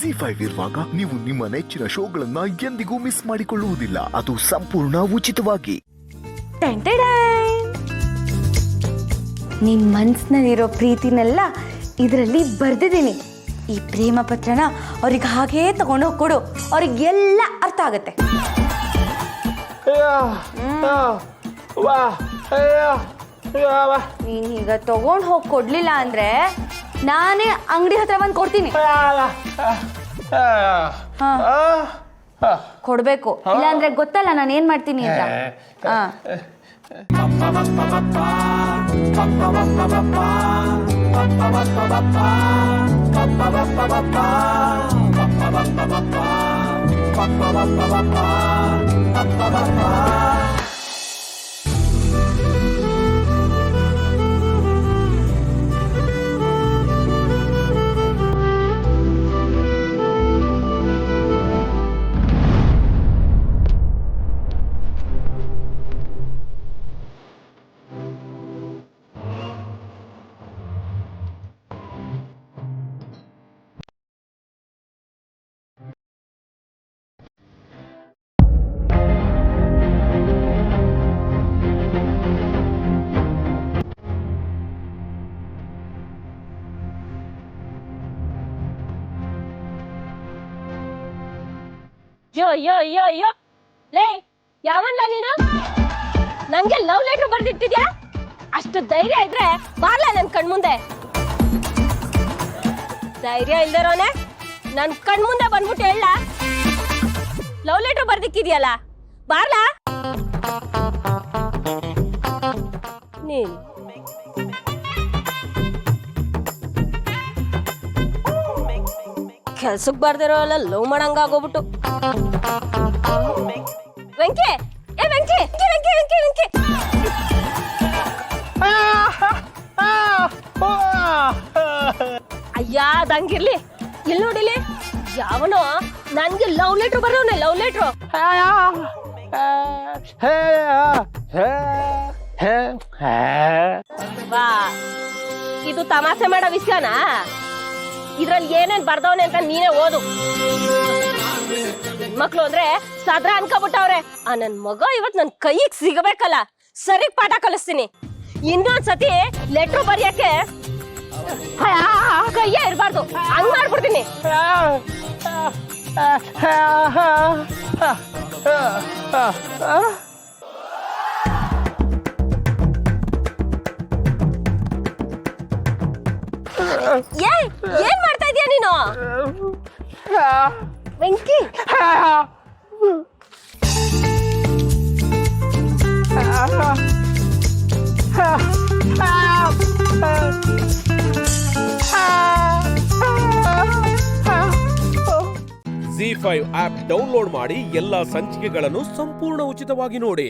ZEE5 ಇರುವಾಗ ನೀವು ನಿಮ್ಮ ನೆಚ್ಚಿನ ಶೋಗಳನ್ನ ಎಂದಿಗೂ ಮಿಸ್ ಮಾಡಿಕೊಳ್ಳುವುದಿಲ್ಲ. ಅದು ಸಂಪೂರ್ಣ ಉಚಿತವಾಗಿ. ನಿನ್ ಮನ್ಸಿನಲ್ಲಿರೋ ಪ್ರೀತಿನೆಲ್ಲ ಇದರಲ್ಲಿ ಬರ್ದಿದ್ದೀನಿ. ಈ ಪ್ರೇಮ ಪತ್ರನ ಅವ್ರಿಗೆ ಹಾಗೇ ತಗೊಂಡೋಗಿ ಕೊಡು, ಅವ್ರಿಗೆಲ್ಲ ಅರ್ಥ ಆಗತ್ತೆ. ನೀನ್ ಈಗ ತಗೊಂಡ್ ಹೋಗಿ ಕೊಡ್ಲಿಲ್ಲ ಅಂದ್ರೆ ನಾನೇ ಅಂಗಡಿ ಹತ್ರ ಬಂದು ಕೊಡ್ತೀನಿ. ಕೊಡ್ಬೇಕು, ಇಲ್ಲ ಅಂದ್ರೆ ಗೊತ್ತಲ್ಲ ನಾನು ಏನ್ ಮಾಡ್ತೀನಿ ಅಂತ. ಯೋ ಲೇ, ಯಾವನ್ಲ ನೀನು? ನಂಗೆ ಲವ್ ಲೆಟರ್ ಬರ್ದಿಟ್ಟಿದ್ಯಾ? ಅಷ್ಟು ಧೈರ್ಯ ಇದ್ರೆ ಬಾರ್ಲ ನನ್ ಕಣ್ಮುಂದೆ. ಧೈರ್ಯ ಇಲ್ದಿರೋನೆ ನನ್ ಕಣ್ಮುಂದೆ ಬಂದ್ಬಿಟ್ಟು ಹೇಳ, ಲವ್ ಲೆಟರ್ ಬರ್ದಿಕ್ಕಿದ್ಯಲ್ಲ, ಬಾರ್ಲ. ನೀನ್ ಕೆಲ್ಸಕ್ ಬರ್ದಿರೋ ಎಲ್ಲ ಲವ್ ಮಾಡಂಗಾಗೋಗ್ಬಿಟ್ಟು. ವೆಂಕಿ, ಏ ವೆಂಕಿ, ವೆಂಕಿ ವೆಂಕಿ ವೆಂಕಿ ಅಯ್ಯ ಅದಂಗಿರ್ಲಿ, ಇಲ್ಲಿ ನೋಡಿಲಿ, ಯಾವನೋ ನನ್ಗೆ ಲವ್ ಲೆಟ್ರ್ ಬರೋನೆ. ಲವ್ ಲೆಟ್ರು ಬಾ, ಇದು ತಮಾಷೆ ಮಾಡೋ ವಿಷಯನಾ? ಇದ್ರಲ್ಲಿ ಏನೇನ್ ಬರ್ದವನೆ ಅಂತ ನೀನೇ ಓದು. ಮಕ್ಳು ಅಂದ್ರೆ ಸದ್ರ ಅನ್ಕೋಬಿಟ್ಟವ್ರೆ. ಆ ನನ್ ಮಗ ಇವತ್ ನನ್ ಕೈಗೆ ಸಿಗಬೇಕಲ್ಲ, ಸರಿ ಪಾಠ ಕಲಿಸ್ತೀನಿ. ಇನ್ನೊಂದ್ಸತಿ ಲೆಟ್ರು ಬರೆಯಕ್ಕೆ ಕೈಯ ಇರ್ಬಾರ್ದು, ಹಂಗ್ ಮಾಡ್ಬಿಡ್ತೀನಿ. ಏನ್ ಮಾಡ್ತಾ ಇದೀಯ ನೀನು ವೆಂಕಿ? ZEE5 ಆಪ್ ಡೌನ್ಲೋಡ್ ಮಾಡಿ ಎಲ್ಲಾ ಸಂಚಿಕೆಗಳನ್ನು ಸಂಪೂರ್ಣ ಉಚಿತವಾಗಿ ನೋಡಿ.